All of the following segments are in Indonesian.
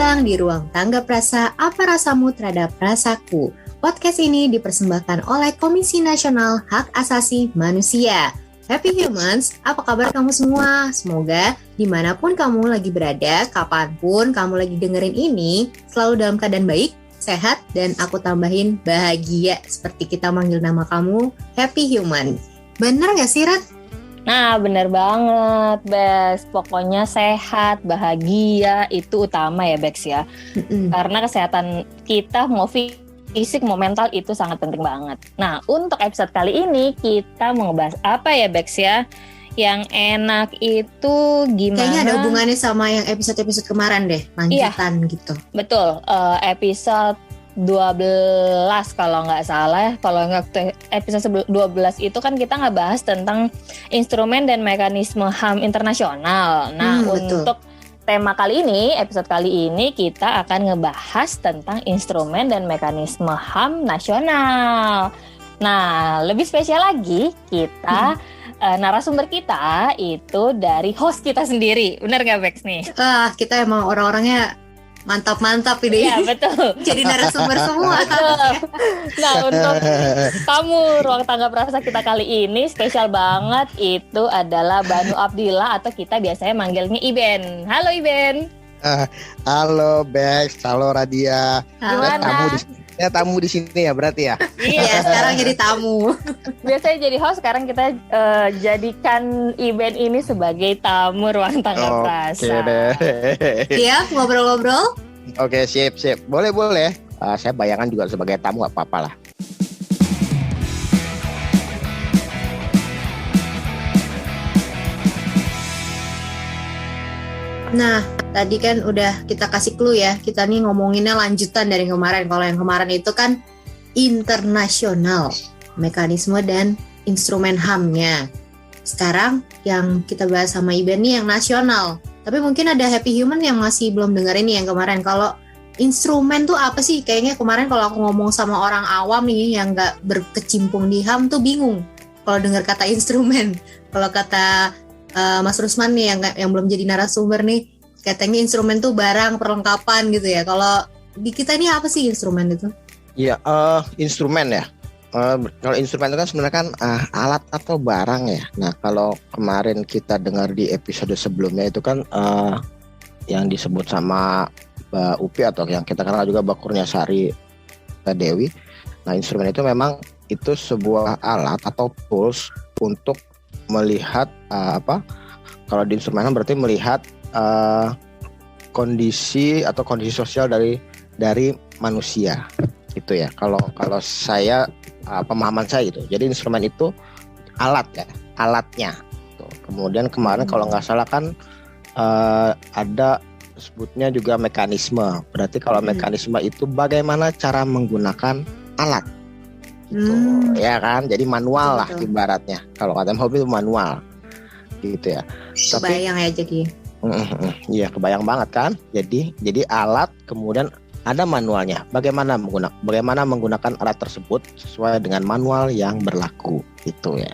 datang di Ruang Tanggap Rasa, Apa Rasamu Terhadap Rasaku. Podcast ini dipersembahkan oleh Komisi Nasional Hak Asasi Manusia. Happy Humans, apa kabar kamu semua? Semoga dimanapun kamu lagi berada, kapanpun kamu lagi dengerin ini, selalu dalam keadaan baik, sehat, dan aku tambahin bahagia seperti kita manggil nama kamu, Happy Human. Bener gak sih, Rat? Nah, bener banget, Bex. Pokoknya sehat, bahagia, itu utama ya, Bex ya. Karena kesehatan kita mau fisik, mau mental itu sangat penting banget. Nah, untuk episode kali ini kita mau ngebahas apa ya, Bex ya? Yang enak itu gimana? Kayaknya ada hubungannya sama yang episode-episode kemarin deh, lanjutan gitu. Betul, episode 12 kalau nggak salah. Kalau nggak episode 12 itu kan kita ngebahas tentang instrumen dan mekanisme HAM internasional. Nah, untuk tema kali ini, episode kali ini kita akan ngebahas tentang instrumen dan mekanisme HAM nasional. Nah, lebih spesial lagi kita narasumber kita itu dari host kita sendiri. Bener nggak, Bex nih? Kita emang orang-orangnya mantap-mantap ini. Iya, betul. Jadi narasumber semua. Nah, untuk tamu Ruang Tanggap Rasa kita kali ini spesial banget. Itu adalah Banu Abdillah atau kita biasanya manggilnya Iben. Halo Iben. Halo Bex, halo Radia. Gimana? Tamu di sini ya berarti ya? Iya, sekarang jadi tamu. Biasanya jadi host, sekarang kita jadikan Iben ini sebagai tamu Ruang Tanggap Rasa. Oke deh. Siap ngobrol-ngobrol? Oke, sip. Boleh. Saya bayangan juga sebagai tamu, gak apa-apa lah. Nah, tadi kan udah kita kasih clue ya. Kita nih ngomonginnya lanjutan dari kemarin. Kalau yang kemarin itu kan internasional, mekanisme dan instrumen HAM-nya. Sekarang yang kita bahas sama Iben nih yang nasional. Tapi mungkin ada Happy Human yang masih belum dengerin nih yang kemarin. Kalau instrumen tuh apa sih? Kayaknya kemarin kalau aku ngomong sama orang awam nih yang gak berkecimpung di HAM tuh bingung kalau dengar kata instrumen. Kalau kata Mas Rusman nih yang belum jadi narasumber nih, katanya instrumen tuh barang perlengkapan gitu ya. Kalau di kita ini apa sih instrumen itu? Iya, instrumen ya. Kalau instrumen itu kan sebenarnya kan alat atau barang ya. Nah, kalau kemarin kita dengar di episode sebelumnya itu kan yang disebut sama Mbak Upi atau yang kita kenal juga Mbak Kurniasari Dewi. Nah, instrumen itu memang itu sebuah alat atau tools untuk melihat kalau di instrumen berarti melihat kondisi sosial dari manusia gitu ya. Kalau saya pemahaman saya gitu. Jadi instrumen itu alatnya. Tuh. Kemudian kemarin kalau nggak salah kan ada sebutnya juga mekanisme. Berarti kalau mekanisme itu bagaimana cara menggunakan alat. Gitu, ya kan, jadi manual lah ibaratnya. Kalau kata hobi itu manual, gitu ya. Kebayang ya jadi. Iya, kebayang banget kan. Jadi alat, kemudian ada manualnya. Bagaimana menggunakan alat tersebut sesuai dengan manual yang berlaku, gitu ya.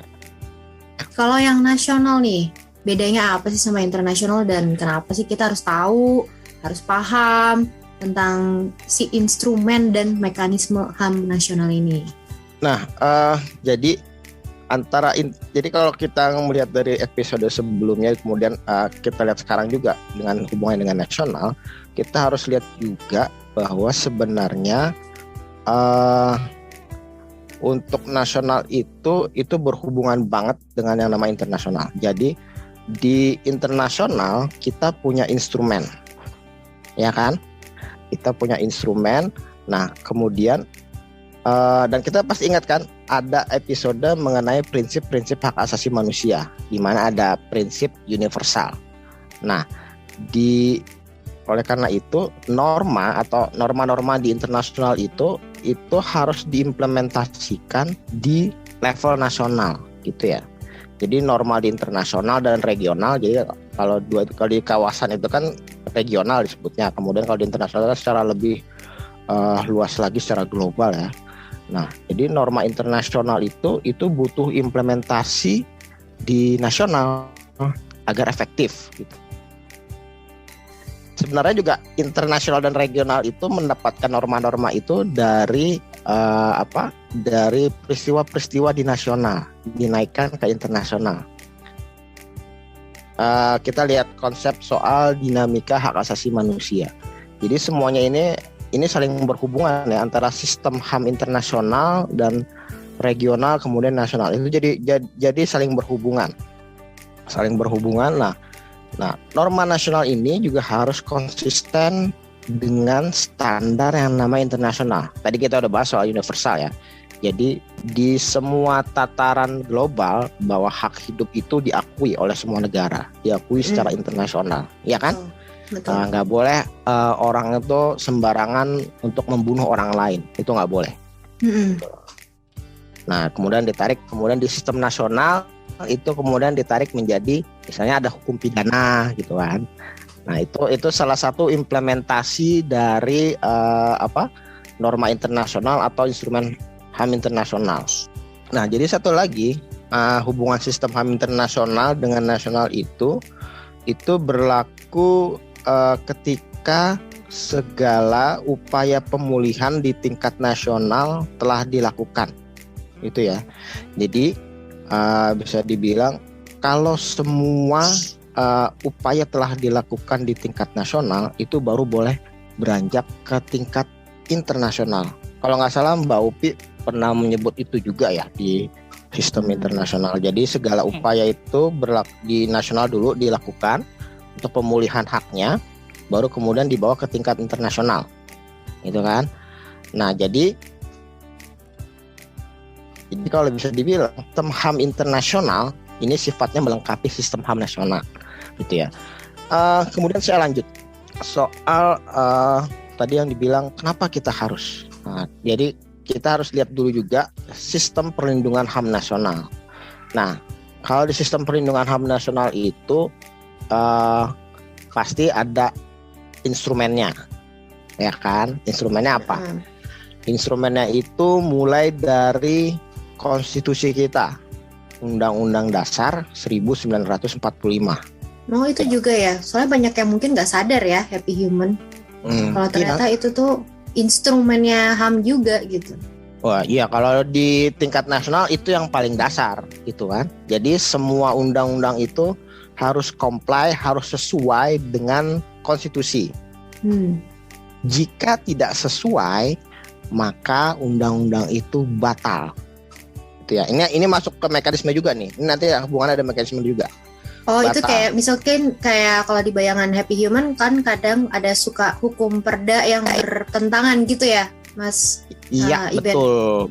Kalau yang nasional nih, bedanya apa sih sama internasional dan kenapa sih kita harus tahu, harus paham tentang si instrumen dan mekanisme HAM nasional ini? Nah, jadi kalau kita melihat dari episode sebelumnya, kemudian kita lihat sekarang juga dengan hubungan dengan nasional, kita harus lihat juga bahwa sebenarnya untuk nasional itu berhubungan banget dengan yang namanya internasional. Jadi di internasional kita punya instrumen, ya kan? Kita punya instrumen. Nah, kemudian dan kita pasti ingat kan ada episode mengenai prinsip-prinsip hak asasi manusia di mana ada prinsip universal. Nah, oleh karena itu norma-norma di internasional itu harus diimplementasikan di level nasional gitu ya. Jadi norma di internasional dan regional. Jadi kalau di kawasan itu kan regional disebutnya. Kemudian kalau di internasional secara lebih luas lagi secara global ya. Nah, jadi norma internasional itu butuh implementasi di nasional agar efektif gitu. sebenarnya juga internasional dan regional itu mendapatkan norma-norma itu dari dari peristiwa-peristiwa di nasional dinaikkan ke internasional. Kita lihat konsep soal dinamika hak asasi manusia. Jadi semuanya ini saling berhubungan ya, antara sistem HAM internasional dan regional kemudian nasional. Itu jadi saling berhubungan. Nah, norma nasional ini juga harus konsisten dengan standar yang namanya internasional. Tadi kita udah bahas soal universal ya. Jadi di semua tataran global bahwa hak hidup itu diakui oleh semua negara, diakui secara internasional, ya kan? Betul. Nggak boleh orang itu sembarangan untuk membunuh orang lain, itu nggak boleh. Nah, kemudian di sistem nasional itu kemudian ditarik menjadi misalnya ada hukum pidana gitu kan. Nah, itu salah satu implementasi dari norma internasional atau instrumen HAM internasional. Nah, jadi satu lagi hubungan sistem HAM internasional dengan nasional itu berlaku ketika segala upaya pemulihan di tingkat nasional telah dilakukan. Itu ya. Jadi bisa dibilang kalau semua upaya telah dilakukan di tingkat nasional itu baru boleh beranjak ke tingkat internasional. Kalau nggak salah Mbak Upi pernah menyebut itu juga ya di sistem internasional. Jadi segala upaya itu di nasional dulu dilakukan untuk pemulihan haknya, baru kemudian dibawa ke tingkat internasional, gitu kan? Nah, jadi kalau bisa dibilang sistem HAM internasional ini sifatnya melengkapi sistem HAM nasional, gitu ya. Kemudian saya lanjut soal tadi yang dibilang kenapa kita harus. Nah, jadi kita harus lihat dulu juga sistem perlindungan HAM nasional. Nah, kalau di sistem perlindungan HAM nasional itu pasti ada instrumennya, ya kan? Instrumennya apa? Instrumennya itu mulai dari konstitusi kita, Undang-Undang Dasar 1945. Oh, itu juga ya. Soalnya banyak yang mungkin nggak sadar ya, Happy Human. Kalau ternyata itu tuh instrumennya HAM juga gitu. Wah, iya, kalau di tingkat nasional itu yang paling dasar gitu kan. Jadi semua undang-undang itu harus comply, harus sesuai dengan konstitusi. Jika tidak sesuai, maka undang-undang itu batal. Itu ya. Ini masuk ke mekanisme juga nih. Ini nanti hubungannya ada mekanisme juga. Oh, batal. Itu kayak misalkan kayak kalau di bayangan Happy Human kan kadang ada suka hukum perda yang bertentangan gitu ya, Mas. Iya, betul.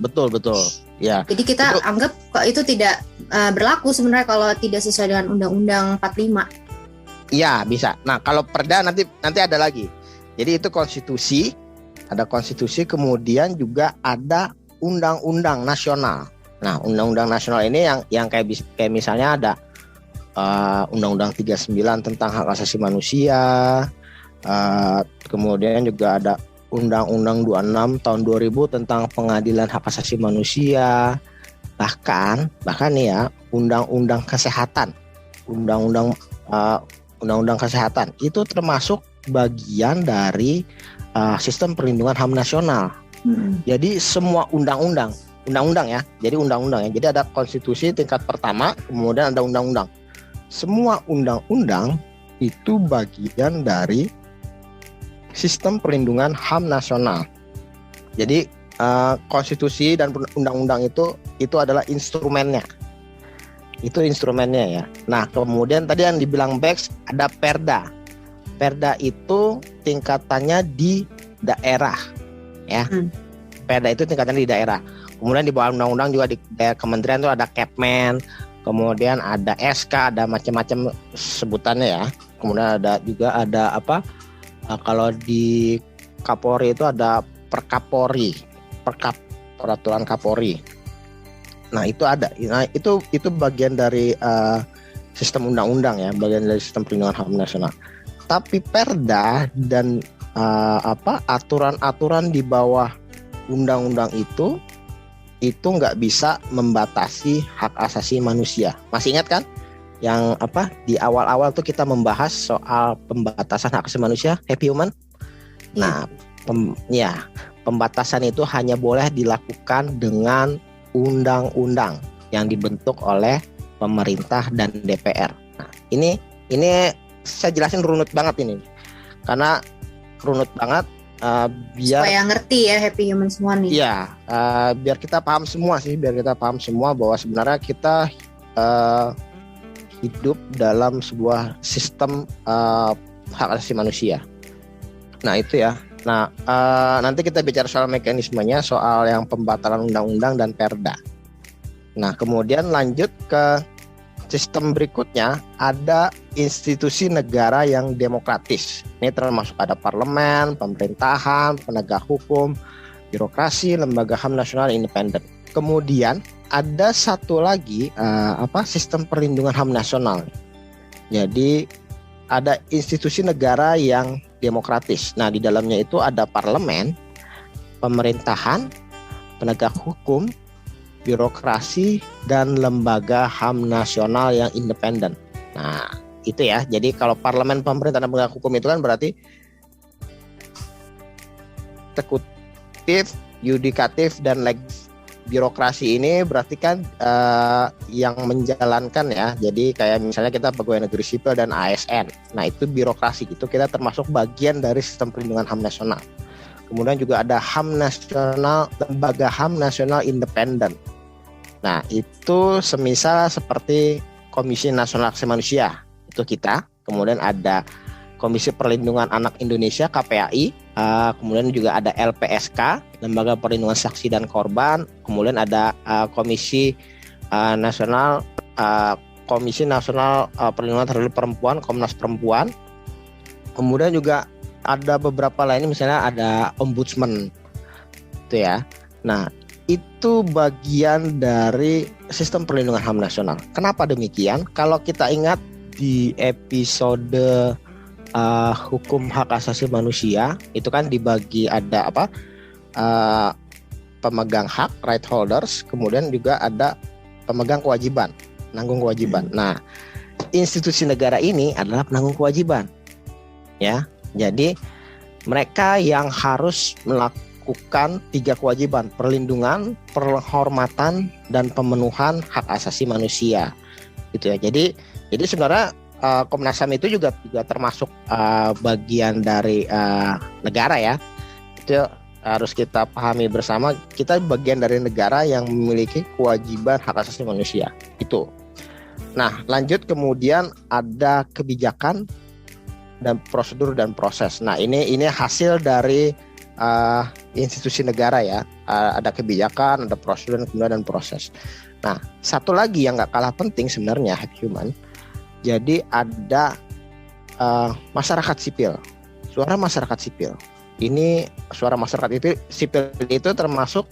Ya. Jadi kita anggap kok itu tidak berlaku sebenarnya kalau tidak sesuai dengan Undang-Undang 45. Iya, bisa. Nah, kalau perda nanti ada lagi. Jadi itu konstitusi, ada konstitusi, kemudian juga ada undang-undang nasional. Nah, undang-undang nasional ini yang kayak misalnya ada Undang-Undang 39 tentang hak asasi manusia, kemudian juga ada Undang-Undang 26 tahun 2000 tentang pengadilan hak asasi manusia, bahkan nih ya Undang-Undang kesehatan, Undang-Undang kesehatan itu termasuk bagian dari sistem perlindungan HAM nasional. Jadi semua undang-undang ya. Jadi undang-undang ya. Jadi ada konstitusi tingkat pertama, kemudian ada undang-undang. Semua undang-undang itu bagian dari sistem perlindungan HAM nasional. Jadi konstitusi dan undang-undang itu adalah instrumennya. Itu instrumennya ya. Nah, kemudian tadi yang dibilang Bex ada perda. Perda itu tingkatannya di daerah, ya. Perda itu tingkatannya di daerah. Kemudian di bawah undang-undang juga di kementerian itu ada Kepmen, kemudian ada SK, ada macam-macam sebutannya ya. Kemudian ada kalau di Kapolri itu ada Perkapolri, peraturan Kapolri. Nah, itu ada. Nah, itu bagian dari sistem undang-undang ya, bagian dari sistem perlindungan HAM nasional. Tapi perda dan aturan-aturan di bawah undang-undang itu nggak bisa membatasi hak asasi manusia. Masih ingat kan yang di awal-awal tuh kita membahas soal pembatasan hak asasi manusia, Happy Human. Nah, pembatasan itu hanya boleh dilakukan dengan undang-undang yang dibentuk oleh pemerintah dan DPR. Nah, ini saya jelasin runut banget ini, karena runut banget biar supaya ngerti ya Happy Human semua nih. Iya, biar kita paham semua bahwa sebenarnya kita hidup dalam sebuah sistem hak asasi manusia. Nah itu ya. Nah nanti kita bicara soal mekanismenya, soal yang pembatalan undang-undang dan perda. Nah kemudian lanjut ke sistem berikutnya, ada institusi negara yang demokratis. Ini termasuk ada parlemen, pemerintahan, penegak hukum, birokrasi, lembaga HAM nasional independen. Kemudian ada satu lagi sistem perlindungan HAM nasional. Jadi ada institusi negara yang demokratis. Nah di dalamnya itu ada parlemen, pemerintahan, penegak hukum, birokrasi, dan lembaga HAM nasional yang independen. Nah itu ya. Jadi kalau parlemen, pemerintah, dan penegak hukum itu kan berarti eksekutif, yudikatif, dan birokrasi ini berarti kan yang menjalankan ya. Jadi kayak misalnya kita pegawai negeri sipil dan ASN. Nah itu birokrasi, itu kita termasuk bagian dari sistem perlindungan HAM nasional. Kemudian juga ada HAM nasional, lembaga HAM nasional independen. Nah itu semisal seperti Komisi Nasional Hak Asasi Manusia, itu kita. Kemudian ada Komisi Perlindungan Anak Indonesia KPAI, kemudian juga ada LPSK, Lembaga Perlindungan Saksi dan Korban. Kemudian ada Komisi Nasional Perlindungan Terhadap Perempuan, Komnas Perempuan. Kemudian juga ada beberapa lainnya, misalnya ada Ombudsman, itu ya. Nah itu bagian dari sistem perlindungan HAM nasional. Kenapa demikian? Kalau kita ingat di episode hukum hak asasi manusia, itu kan dibagi ada pemegang hak, right holders, kemudian juga ada pemegang kewajiban, penanggung kewajiban. Nah, institusi negara ini adalah penanggung kewajiban. Ya. Jadi mereka yang harus melakukan 3 kewajiban: perlindungan, penghormatan, dan pemenuhan hak asasi manusia. Gitu ya. Jadi sebenarnya Komnas HAM itu juga termasuk bagian dari negara ya. Itu harus kita pahami bersama. Kita bagian dari negara yang memiliki kewajiban hak asasi manusia. Itu. Nah, lanjut kemudian ada kebijakan dan prosedur dan proses. Nah, ini hasil dari institusi negara ya. Ada kebijakan, ada prosedur, dan kemudian dan proses. Nah, satu lagi yang nggak kalah penting sebenarnya Happy Human. Jadi ada masyarakat sipil, suara masyarakat sipil. Ini suara masyarakat sipil itu termasuk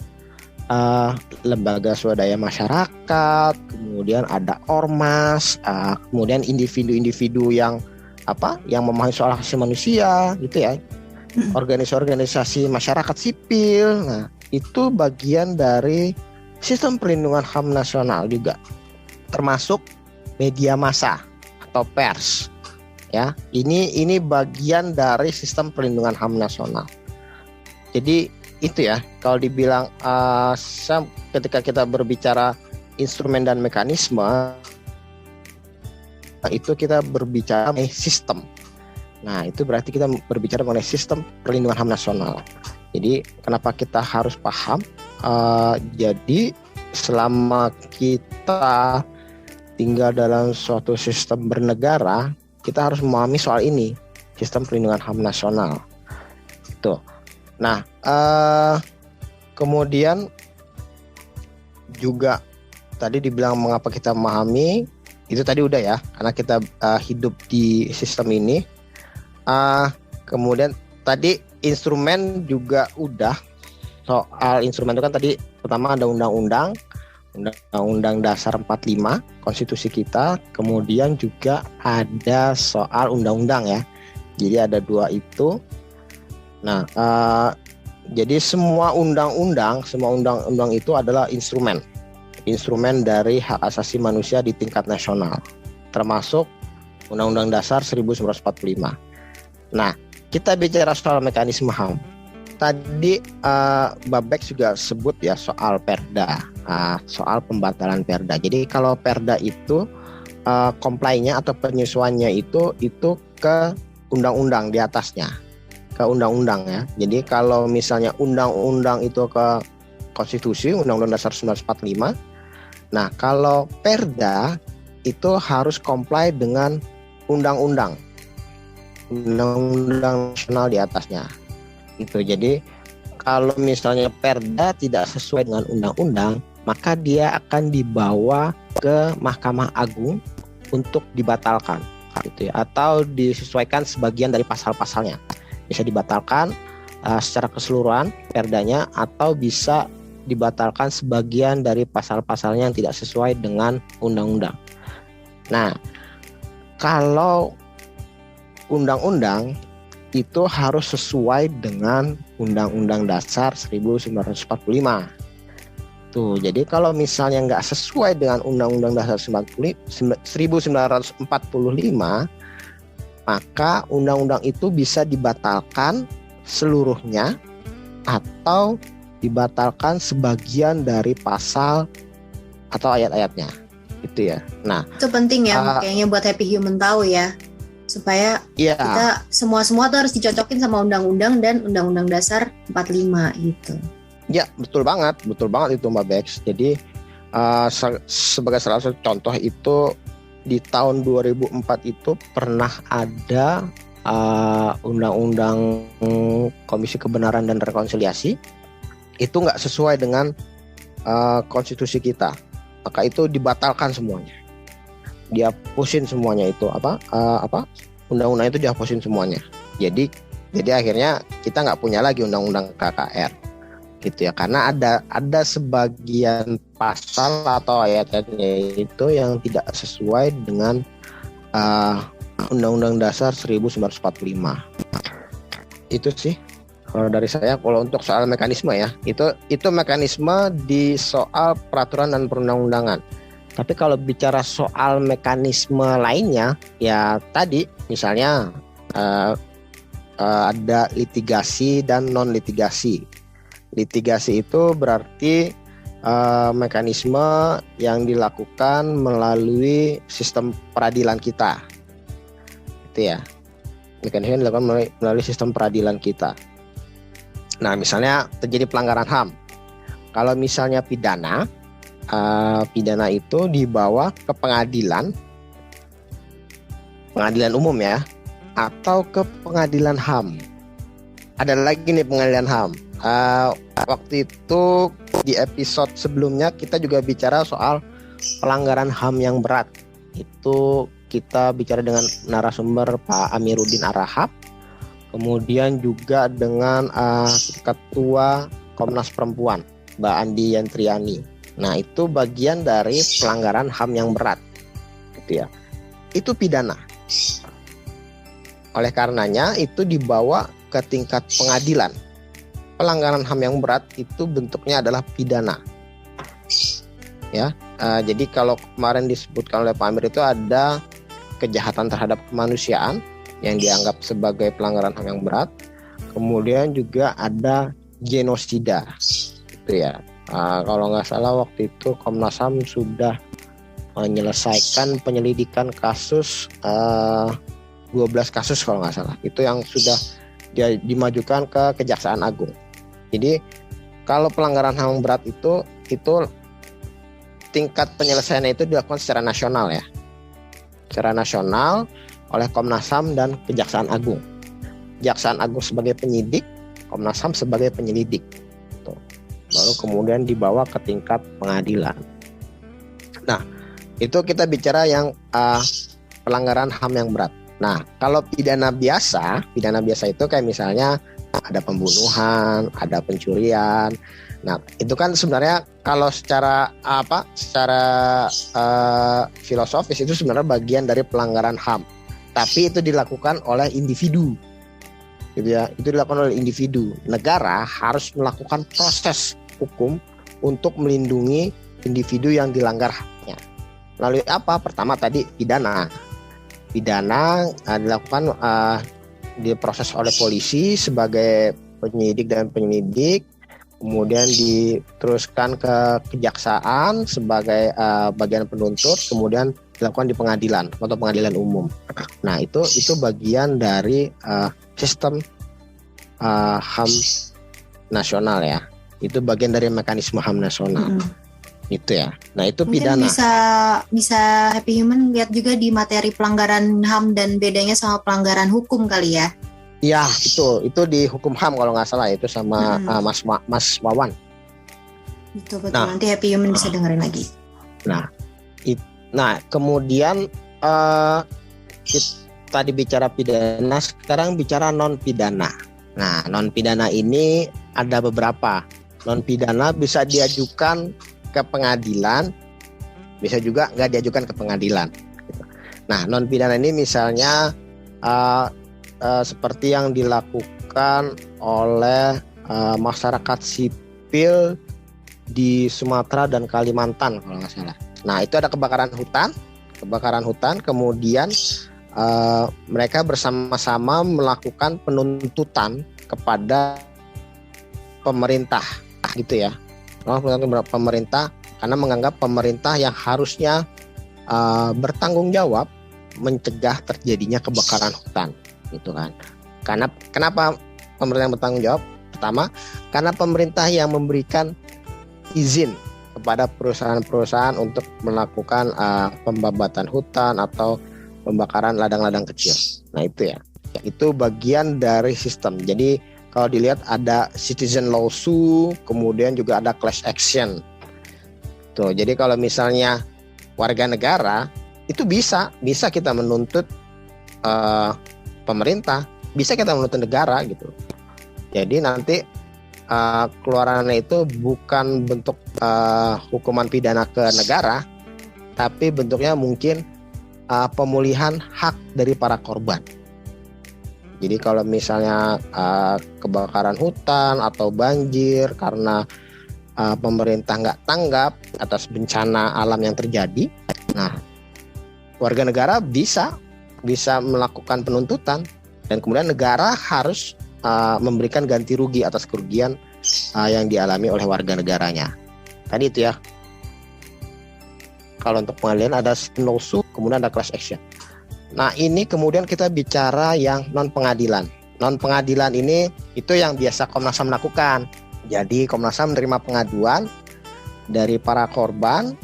lembaga swadaya masyarakat, kemudian ada ormas, kemudian individu-individu yang memahami soal hak asasi manusia, gitu ya. Organisasi masyarakat sipil. Nah, itu bagian dari sistem perlindungan HAM nasional juga. Termasuk media massa atau pers. Ya, ini bagian dari sistem perlindungan HAM nasional. Jadi itu ya, kalau dibilang ketika kita berbicara instrumen dan mekanisme, itu kita berbicara sistem. Nah, itu berarti kita berbicara mengenai sistem perlindungan HAM nasional. Jadi, kenapa kita harus paham? Jadi, selama kita tinggal dalam suatu sistem bernegara, kita harus memahami soal ini, sistem perlindungan HAM nasional. Itu. Nah, kemudian juga tadi dibilang mengapa kita memahami, itu tadi udah ya, karena kita hidup di sistem ini. Kemudian tadi instrumen juga udah. Soal instrumen itu kan tadi pertama ada undang-undang dasar 45 konstitusi kita, kemudian juga ada soal undang-undang ya. Jadi ada 2 itu. Nah, jadi semua undang-undang itu adalah instrumen dari hak asasi manusia di tingkat nasional. termasuk Undang-Undang Dasar 1945. Nah, kita bicara soal mekanisme HAM. Tadi Babek juga sebut ya soal Perda, soal pembatalan Perda. Jadi kalau Perda itu comply-nya atau penyesuaiannya itu ke undang-undang di atasnya, ke undang-undang ya. Jadi kalau misalnya undang-undang itu ke konstitusi, Undang-Undang Dasar 1945. Nah, kalau Perda itu harus comply dengan undang-undang nasional di atasnya. Itu. Jadi kalau misalnya Perda tidak sesuai dengan undang-undang, maka dia akan dibawa ke Mahkamah Agung untuk dibatalkan, gitu ya, atau disesuaikan sebagian dari pasal-pasalnya. Bisa dibatalkan secara keseluruhan Perdanya, atau bisa dibatalkan sebagian dari pasal-pasalnya yang tidak sesuai dengan undang-undang. Nah, kalau undang-undang itu harus sesuai dengan Undang-Undang Dasar 1945. Tuh, jadi kalau misalnya nggak sesuai dengan Undang-Undang Dasar 1945, maka undang-undang itu bisa dibatalkan seluruhnya atau dibatalkan sebagian dari pasal atau ayat-ayatnya, gitu ya. Nah, itu penting ya, kayaknya buat Happy Human tahu ya, supaya kita semua tuh harus dicocokin sama undang-undang dan Undang-Undang Dasar 45 gitu. Ya, betul banget itu Mbak Bex. Jadi sebagai salah satu contoh itu di tahun 2004 itu pernah ada Undang-Undang Komisi Kebenaran dan Rekonsiliasi itu nggak sesuai dengan konstitusi kita, maka itu dibatalkan semuanya, dihapusin semuanya itu undang-undang itu dihapusin semuanya. Jadi akhirnya kita nggak punya lagi undang-undang KKR, gitu ya, karena ada sebagian pasal atau ayat-ayatnya itu yang tidak sesuai dengan Undang-Undang Dasar 1945. Itu sih kalau dari saya. Kalau untuk soal mekanisme ya, itu mekanisme di soal peraturan dan perundang-undangan. Tapi kalau bicara soal mekanisme lainnya, ya tadi misalnya ada litigasi dan non litigasi. Litigasi itu berarti mekanisme yang dilakukan melalui sistem peradilan kita, itu ya. Mekanisme yang dilakukan melalui sistem peradilan kita. Nah, misalnya terjadi pelanggaran HAM. Kalau misalnya pidana itu dibawa ke pengadilan umum ya, atau ke pengadilan HAM. Ada lagi nih pengadilan HAM. Waktu itu di episode sebelumnya kita juga bicara soal pelanggaran HAM yang berat. Itu kita bicara dengan narasumber Pak Amiruddin Arahab. Kemudian juga dengan Ketua Komnas Perempuan Mbak Andi Yantriani. Nah, itu bagian dari pelanggaran HAM yang berat, gitu ya. Itu pidana. Oleh karenanya itu dibawa ke tingkat pengadilan. Pelanggaran HAM yang berat itu bentuknya adalah pidana. Ya, jadi kalau kemarin disebutkan oleh Pak Amir itu ada kejahatan terhadap kemanusiaan yang dianggap sebagai pelanggaran HAM yang berat. Kemudian juga ada genosida, gitu ya. Kalau nggak salah waktu itu Komnas HAM sudah menyelesaikan penyelidikan kasus 12 kasus kalau nggak salah. Itu yang sudah dimajukan ke Kejaksaan Agung. Jadi kalau pelanggaran HAM berat itu tingkat penyelesaiannya itu dilakukan secara nasional ya. Secara nasional oleh Komnas HAM dan Kejaksaan Agung. Kejaksaan Agung sebagai penyidik, Komnas HAM sebagai penyelidik. Tuh. Baru kemudian dibawa ke tingkat pengadilan. Nah, itu kita bicara yang pelanggaran HAM yang berat. Nah, kalau pidana biasa itu kayak misalnya ada pembunuhan, ada pencurian. Nah, itu kan sebenarnya kalau secara filosofis itu sebenarnya bagian dari pelanggaran HAM. Tapi itu dilakukan oleh individu, gitu ya. Itu dilakukan oleh individu. Negara harus melakukan proses hukum untuk melindungi individu yang dilanggar haknya. Melalui apa? Pertama tadi pidana. Pidana dilakukan diproses oleh polisi sebagai penyidik dan penyelidik, kemudian diteruskan ke kejaksaan sebagai bagian penuntut, kemudian dilakukan di pengadilan atau pengadilan umum. Nah, itu bagian dari sistem HAM nasional ya. Itu bagian dari mekanisme HAM nasional. Itu ya. Nah, itu Mungkin pidana. bisa Happy Human lihat juga di materi pelanggaran HAM dan bedanya sama pelanggaran hukum kali ya. Iya, itu di hukum HAM kalau nggak salah, itu sama Mas Wawan. Betul. Nanti Happy Human bisa dengerin lagi. Nah, kemudian kita tadi bicara pidana, sekarang bicara non pidana. Nah, non pidana ini ada beberapa. Non pidana bisa diajukan ke pengadilan, bisa juga nggak diajukan ke pengadilan. Nah, non pidana ini misalnya seperti yang dilakukan oleh masyarakat sipil di Sumatera dan Kalimantan kalau nggak salah. Nah, itu ada kebakaran hutan, kemudian mereka bersama-sama melakukan penuntutan kepada pemerintah, gitu ya. Pemerintah karena menganggap pemerintah yang harusnya bertanggung jawab mencegah terjadinya kebakaran hutan. Gitu kan. Karena kenapa pemerintah yang bertanggung jawab? Pertama, karena pemerintah yang memberikan izin kepada perusahaan-perusahaan untuk melakukan pembabatan hutan atau pembakaran ladang-ladang kecil. Nah, itu ya. Itu bagian dari sistem. Jadi kalau dilihat ada citizen lawsuit, kemudian juga ada class action. Tuh, jadi kalau misalnya warga negara itu bisa kita menuntut pemerintah, bisa kita menuntut negara gitu. Jadi nanti keluarannya itu bukan bentuk hukuman pidana ke negara, tapi bentuknya mungkin pemulihan hak dari para korban. Jadi kalau misalnya kebakaran hutan atau banjir karena pemerintah nggak tanggap atas bencana alam yang terjadi, nah warga negara bisa melakukan penuntutan dan kemudian negara harus memberikan ganti rugi atas kerugian yang dialami oleh warga negaranya. Tadi itu ya. Kalau untuk pengadilan ada lawsuit, kemudian ada class action. Nah, ini kemudian kita bicara yang non pengadilan. Non pengadilan ini itu yang biasa Komnas HAM lakukan. Jadi Komnas HAM menerima pengaduan dari para korban,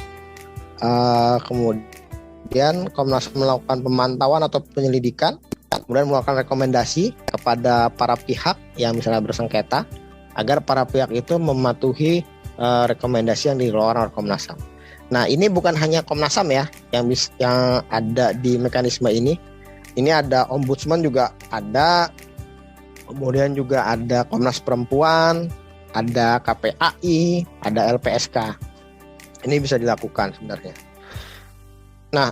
kemudian Komnas HAM melakukan pemantauan atau penyelidikan, kemudian melakukan rekomendasi kepada para pihak yang misalnya bersengketa agar para pihak itu mematuhi rekomendasi yang dikeluarkan oleh Komnas HAM. Nah, ini bukan hanya Komnas HAM ya yang ada di mekanisme ini. Ini ada Ombudsman juga ada, kemudian juga ada Komnas Perempuan, ada KPAI, ada LPSK. Ini bisa dilakukan sebenarnya. Nah,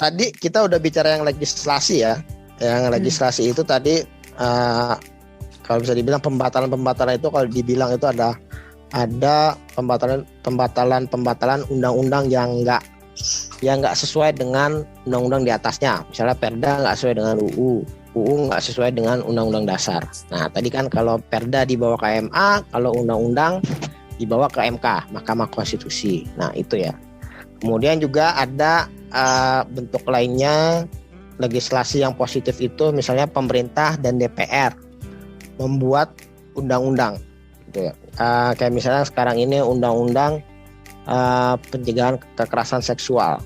tadi kita udah bicara yang legislasi ya. Yang legislasi itu tadi kalau bisa dibilang pembatalan itu kalau dibilang itu ada pembatalan undang-undang yang nggak sesuai dengan undang-undang di atasnya. Misalnya Perda nggak sesuai dengan UU nggak sesuai dengan undang-undang dasar. Nah, tadi kan kalau Perda dibawa ke MA, kalau undang-undang dibawa ke MK, Mahkamah Konstitusi. Nah, itu ya. Kemudian juga ada bentuk lainnya legislasi yang positif itu misalnya pemerintah dan DPR membuat undang-undang gitu ya. Kayak misalnya sekarang ini undang-undang pencegahan kekerasan seksual,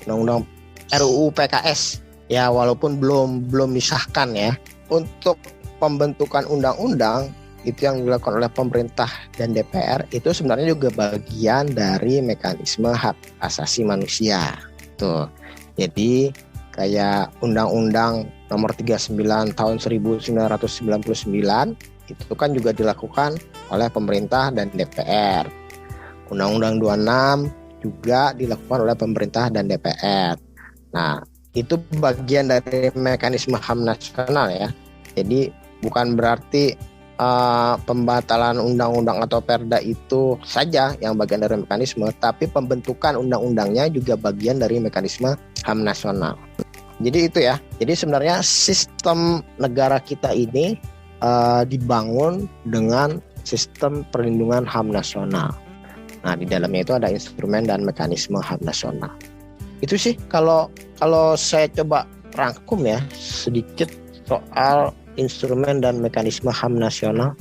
undang-undang RUU PKS ya, walaupun belum disahkan ya. Untuk pembentukan undang-undang itu yang dilakukan oleh pemerintah dan DPR itu sebenarnya juga bagian dari mekanisme hak asasi manusia tuh. Jadi kayak Undang-Undang Nomor 39 Tahun 1999 itu kan juga dilakukan oleh pemerintah dan DPR. Undang-Undang 26 juga dilakukan oleh pemerintah dan DPR. Nah, itu bagian dari mekanisme HAM nasional ya. Jadi bukan berarti pembatalan undang-undang atau perda itu saja yang bagian dari mekanisme, tapi pembentukan undang-undangnya juga bagian dari mekanisme HAM nasional. Jadi itu ya. Jadi sebenarnya sistem negara kita ini dibangun dengan sistem perlindungan HAM nasional. Nah, di dalamnya itu ada instrumen dan mekanisme HAM nasional. Itu sih kalau saya coba rangkum ya sedikit soal instrumen dan mekanisme HAM nasional.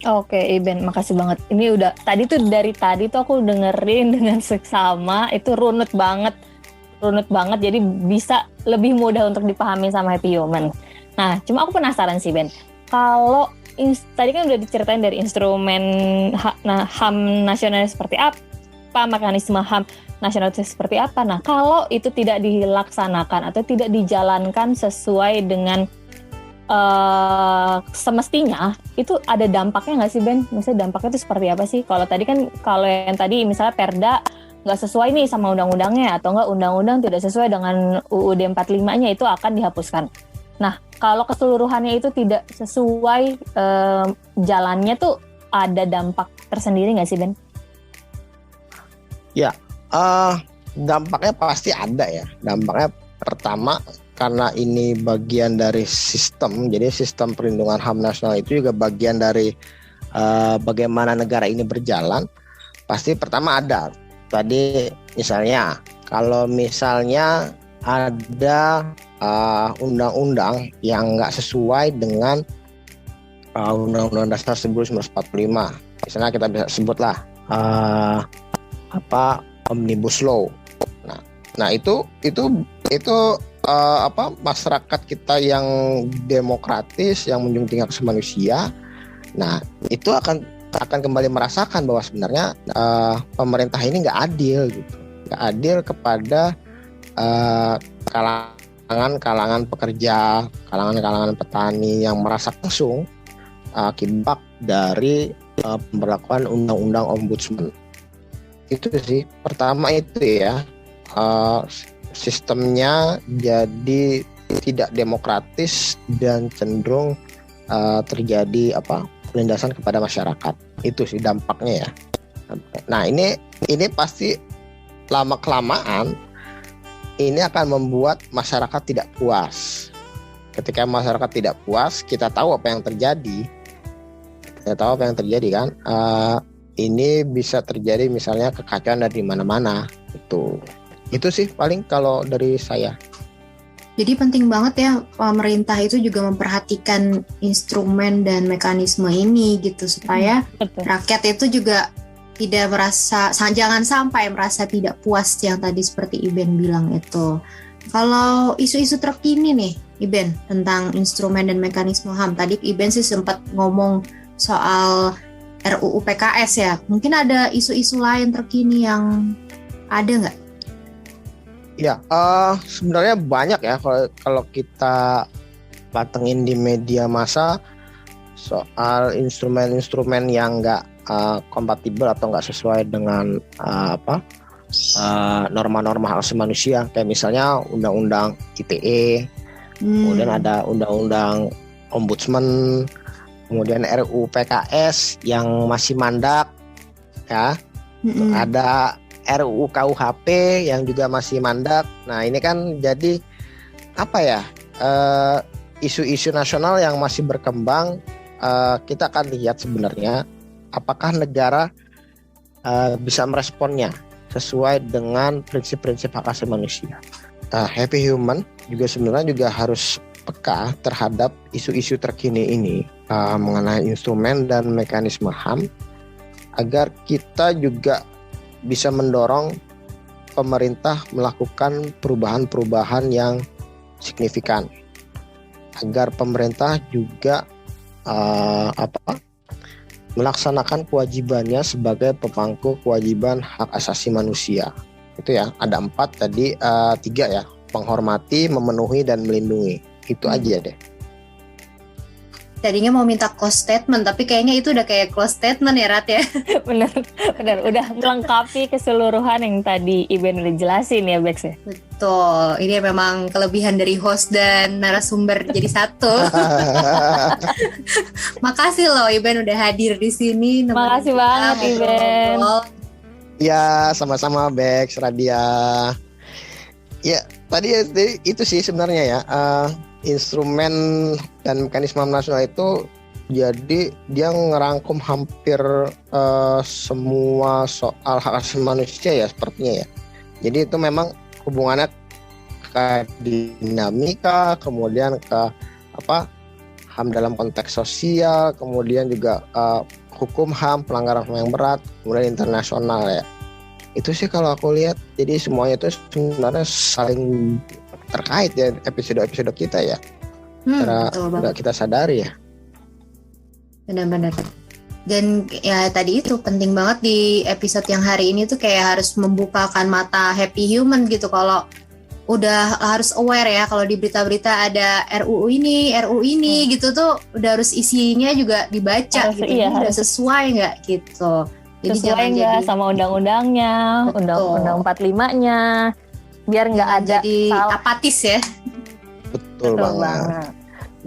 Oke, Iben, makasih banget. Ini udah dari tadi tuh aku dengerin dengan seksama, itu runut banget. Jadi bisa lebih mudah untuk dipahami sama Happy Human. Nah, cuma aku penasaran sih, Ben. Kalau tadi kan udah diceritain dari instrumen HAM nasional seperti apa, mekanisme HAM nasional itu seperti apa. Nah, kalau itu tidak dilaksanakan atau tidak dijalankan sesuai dengan semestinya, itu ada dampaknya nggak sih, Ben? Misalnya dampaknya itu seperti apa sih? Kalau yang tadi misalnya Perda nggak sesuai nih sama undang-undangnya, atau nggak undang-undang tidak sesuai dengan UUD 45-nya, itu akan dihapuskan. Nah, kalau keseluruhannya itu tidak sesuai jalannya tuh ada dampak tersendiri nggak sih, Ben? Ya, dampaknya pasti ada ya. Dampaknya pertama, karena ini bagian dari sistem, jadi sistem perlindungan HAM nasional itu juga bagian dari bagaimana negara ini berjalan. Pasti pertama ada. Tadi misalnya, kalau misalnya ada undang-undang yang nggak sesuai dengan Undang-Undang Dasar 1945, misalnya kita bisa sebutlah Omnibus Law. Nah itu masyarakat kita yang demokratis, yang menjunjung tinggi hak asasi manusia, nah itu akan kembali merasakan bahwa sebenarnya pemerintah ini nggak adil gitu, nggak adil kepada kalangan pekerja, kalangan petani yang merasa langsung akibat dari pemberlakuan undang-undang ombudsman. Itu sih pertama itu ya. Sistemnya jadi tidak demokratis dan cenderung terjadi penindasan kepada masyarakat. Itu sih dampaknya ya. Nah, ini pasti lama-kelamaan ini akan membuat masyarakat tidak puas. Ketika masyarakat tidak puas, kita tahu apa yang terjadi. Kan? Ini bisa terjadi misalnya kekacauan dari mana-mana. Itu sih paling kalau dari saya. Jadi penting banget ya pemerintah itu juga memperhatikan instrumen dan mekanisme ini gitu, supaya rakyat itu juga tidak jangan sampai merasa tidak puas yang tadi seperti Iben bilang itu. Kalau isu-isu terkini nih Iben tentang instrumen dan mekanisme HAM, tadi Iben sih sempat ngomong soal RUU PKS ya. Mungkin ada isu-isu lain terkini yang ada nggak? Ya, sebenarnya banyak ya kalau kita patengin di media massa soal instrumen-instrumen yang nggak kompatibel atau nggak sesuai dengan norma-norma hak asasi manusia, kayak misalnya undang-undang ITE, kemudian ada undang-undang ombudsman, kemudian RUU PKS yang masih mandak, ya, ada RUU KUHP yang juga masih mandak. Nah, ini kan jadi isu-isu nasional yang masih berkembang. Kita akan lihat sebenarnya apakah negara bisa meresponnya sesuai dengan prinsip-prinsip hak asasi manusia. Happy Human juga sebenarnya juga harus peka terhadap isu-isu terkini ini mengenai instrumen dan mekanisme HAM, agar kita juga bisa mendorong pemerintah melakukan perubahan-perubahan yang signifikan, agar pemerintah juga melaksanakan kewajibannya sebagai pemangku kewajiban hak asasi manusia. Itu ya, ada 4 tadi, 3 ya, menghormati, memenuhi, dan melindungi. Itu aja deh. Tadinya mau minta close statement, tapi kayaknya itu udah kayak close statement ya, Rat ya. Bener, udah melengkapi keseluruhan yang tadi Iben udah jelasin ya, Bex ya. Betul, ini memang kelebihan dari host dan narasumber jadi satu. Makasih loh Iben udah hadir di sini. Makasih banget Iben. Ya, sama-sama Bex, Radia. Ya, tadi itu sih sebenarnya ya. Instrumen dan mekanisme nasional itu jadi dia ngerangkum hampir semua soal hak asasi manusia ya sepertinya ya. Jadi itu memang hubungannya ke dinamika, kemudian ke HAM dalam konteks sosial, kemudian juga hukum HAM, pelanggaran HAM yang berat, kemudian internasional ya. Itu sih kalau aku lihat. Jadi semuanya itu sebenarnya saling terkait ya episode-episode kita ya. Tidak kita sadari ya. Benar-benar. Dan ya tadi itu penting banget di episode yang hari ini tuh kayak harus membukakan mata happy human gitu. Kalau udah harus aware ya, kalau di berita-berita ada RUU ini gitu tuh udah harus isinya juga dibaca gitu. Iya, udah sesuai nggak gitu. Jadi sesuai nggak sama undang-undangnya, undang-undang 45-nya. Biar nggak ada jadi apatis ya. Betul banget.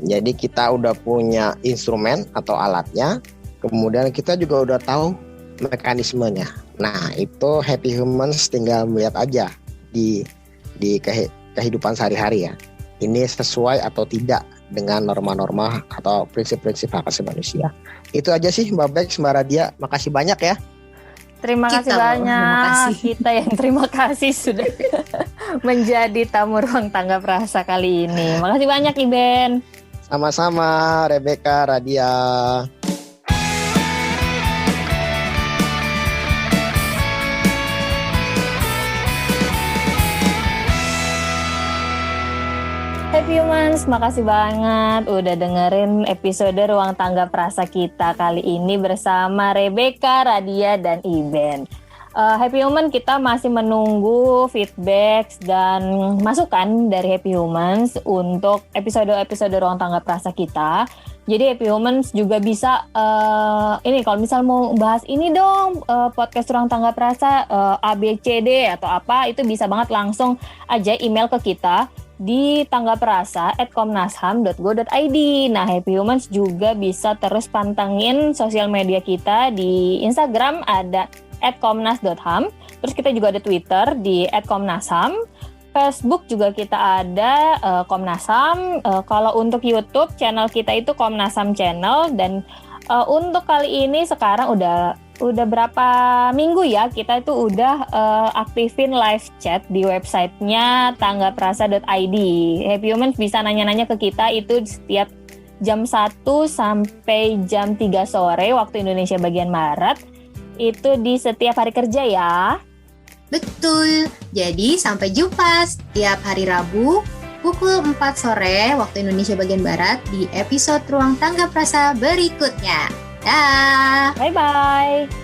Jadi kita udah punya instrumen atau alatnya, kemudian kita juga udah tahu mekanismenya. Nah itu happy humans tinggal melihat aja di kehidupan sehari-hari ya. Ini sesuai atau tidak dengan norma-norma atau prinsip-prinsip hak asasi manusia. Itu aja sih Mbak Bex, Mbak Radia. Makasih banyak ya. Terima kasih banyak. Kita yang terima kasih sudah menjadi tamu Ruang Tanggap Rasa kali ini. Makasih banyak Iben. Sama-sama Rebecca, Radia. Happy Humans, makasih banget udah dengerin episode Ruang Tanggap Rasa kita kali ini bersama Rebecca, Radia, dan Iben. Happy Human, kita masih menunggu feedback dan masukan dari Happy Humans untuk episode-episode Ruang Tanggap Rasa kita. Jadi Happy Humans juga bisa ini kalau misal mau bahas ini dong podcast Ruang Tanggap Rasa ABCD atau apa, itu bisa banget langsung aja email ke kita di tanggaprasa@komnasham.go.id. Nah, Happy Humans juga bisa terus pantengin sosial media kita di Instagram ada @komnas.ham. Terus kita juga ada Twitter di @komnasham. Facebook juga kita ada Komnas HAM. Kalau untuk YouTube channel kita itu Komnas HAM Channel. Dan untuk kali ini sekarang udah berapa minggu ya kita itu udah aktifin live chat di websitenya tanggaprasa.id. Happy Humans bisa nanya-nanya ke kita itu setiap jam 1 sampai jam 3 sore waktu Indonesia bagian Barat. Itu di setiap hari kerja ya. Betul. Jadi sampai jumpa setiap hari Rabu pukul 4 sore waktu Indonesia bagian Barat di episode Ruang Tanggap Rasa berikutnya. Dah. Bye-bye.